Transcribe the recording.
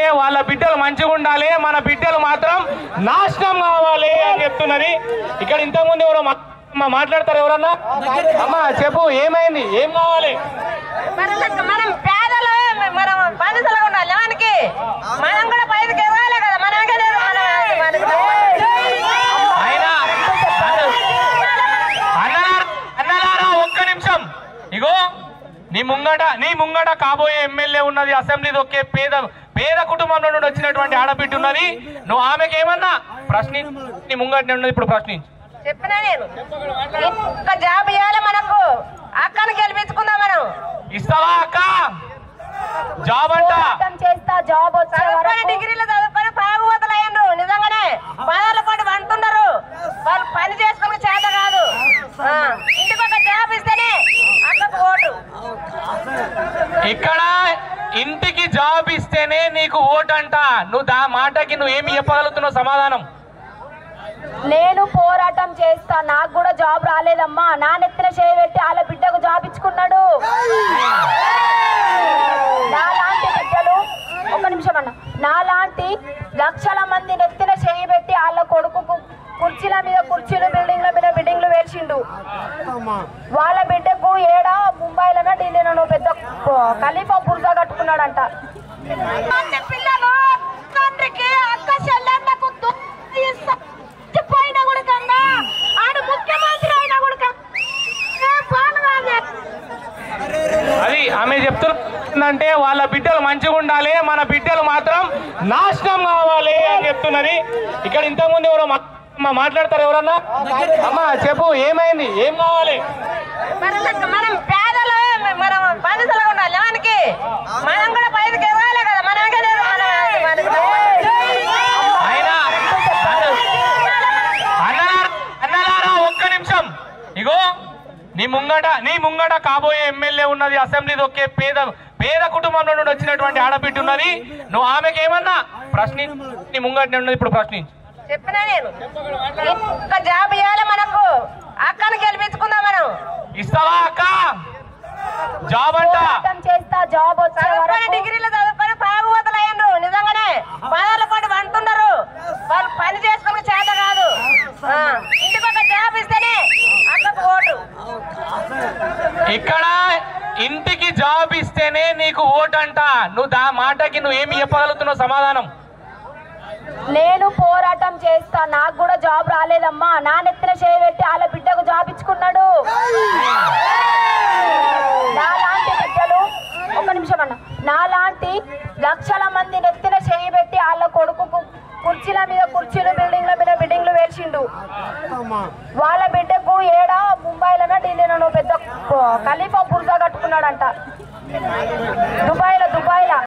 చేస్తుందంటే వాళ్ళ బిడ్డలు మంచిగా ఉండాలి, మన బిడ్డలు మాత్రం నాశనం కావాలి అని చెప్తున్నది. ఇక్కడ ఇంతకుముందు ఎవరో మాట్లాడతారు, ఎవరన్నా అమ్మా చెప్పు ఏమైంది, ఏం కావాలి? మనం పేదలు, మనం బాధితులుగా ఉండాలి, మనకి మనం కూడా పైకి ఇవ్వాలి కదా. మనం అన్నలారా ఒక్క నిమిషం, ఇగో నీ ముంగట కాబోయే ఎమ్మెల్యే ఉన్నది, అసెంబ్లీ ఒకే పేద కుటుంబంలో నుండి వచ్చినటువంటి ఆడబిడ్డ ఉన్నది. నువ్వు ఆమెకి ఏమన్నా నీ ముంగట ఉన్నది, ఇప్పుడు ప్రశ్నించు. చెప్పినా నేను ఒక్క జాబ్ ఇవ్వాలి మనకు, అక్కని గెలిపించుకుందాం. మనం ఇస్తావా అక్క జాబ్? అంట చేస్తా జాబ్ వచ్చే డిగ్రీలు చదువుకొని తాగుబోతులు అయ్యారు. నిజంగానే పదాల పాటు వంటున్నారు, వాళ్ళు పని చేసుకుని చేత కాదు. ఇంటికి ఒక జాబ్ ఇస్తేనే అక్కకు ఓటు. ఇక్కడ ఇంటికి జాబ్ ఇస్తేనే నీకు ఓటు అంట. నువ్వు మాటకి నువ్వు ఏమి చెప్పగలుగుతున్నావు సమాధానం? నేను పోరాటం చేస్తా, నాకు కూడా జాబ్ రాలేదమ్మా. నా నెత్తిన చేయబెట్టి వాళ్ళ బిడ్డకు జాబ్ ఇచ్చుకున్నాడు. నాలాంటి బిడ్డలు, ఒక నిమిషం అన్న, నాలాంటి లక్షల మంది నెత్తిన చేయబెట్టి వాళ్ళ కొడుకు కుర్చీల మీద కుర్చీలు, బిల్డింగ్ల మీద బిల్డింగ్లు వేసిండు. వాళ్ళ బిడ్డకు ఏడా ముంబైలోనో ఢిల్లీలోనో పెద్ద ఖలీఫా బుర్జా కట్టుకున్నాడంట. పిల్లలు తండ్రికి అక్క చెల్లెళ్ళకు పోయిన కూడా ఆడు ముఖ్యమంత్రి అయినా కూడా అది ఆమె చెప్తుందంటే వాళ్ళ బిడ్డలు మంచిగా ఉండాలి, మన బిడ్డలు మాత్రం నాశనం కావాలి అని చెప్తున్నది. ఇక్కడ ఇంతకుముందు ఎవరో మాట్లాడతారు, ఎవరన్నా అమ్మా చెప్పు ఏమైంది, ఏం కావాలి? మనం పేదలు, మనం బాధితులుగా ఉండాలి, మనకి మనం కూడా పైకి ఇవ్వాలి కదా. మనం అన్నలారా ఒక్క నిమిషం, ఇగో నీ ముంగట కాబోయే ఎమ్మెల్యే ఉన్నది, అసెంబ్లీ ఒకే పేద కుటుంబంలో నుండి వచ్చినటువంటి ఆడబిడ్డ ఉన్నది. నువ్వు ఆమెకి ఏమన్నా నీ ముంగట ఉన్నది, ఇప్పుడు ప్రశ్నించు. చెప్పినా నేను ఒక్క జాబ్ ఇవ్వాలి మనకు, అక్కని గెలిపించుకుందాం. మనం ఇస్తావా అక్క జాబ్? అంట చేస్తా జాబ్ వచ్చే డిగ్రీలు చదువుకొని తాగుబోతులు అయ్యారు. నిజంగానే పదాల పాటు వంటున్నారు, వాళ్ళు పని చేసుకుని చేత కాదు. ఇంటికి ఒక జాబ్ ఇస్తేనే అక్కకు ఓటు. ఇక్కడ ఇంటికి జాబ్ ఇస్తేనే నీకు ఓటు అంట. నువ్వు మాటకి నువ్వు ఏమి చెప్పగలుగుతున్నావు సమాధానం? నేను పోరాటం చేస్తా, నాకు కూడా జాబ్ రాలేదమ్మా. నా నెత్తిన చేయబెట్టి వాళ్ళ బిడ్డకు జాబ్ ఇచ్చుకున్నాడు. నాలాంటి బిడ్డలు, ఒక నిమిషం అన్న, నాలాంటి లక్షల మంది నెత్తిన చేయబెట్టి వాళ్ళ కొడుకు కుర్చీల మీద కుర్చీలు, బిల్డింగ్ల మీద బిల్డింగ్లు వేసిండు. వాళ్ళ బిడ్డకు ఏడా ముంబైలోనో ఢిల్లీలోనో పెద్ద ఖలీఫా బుర్జా కట్టుకున్నాడంట. దుబాయ్లో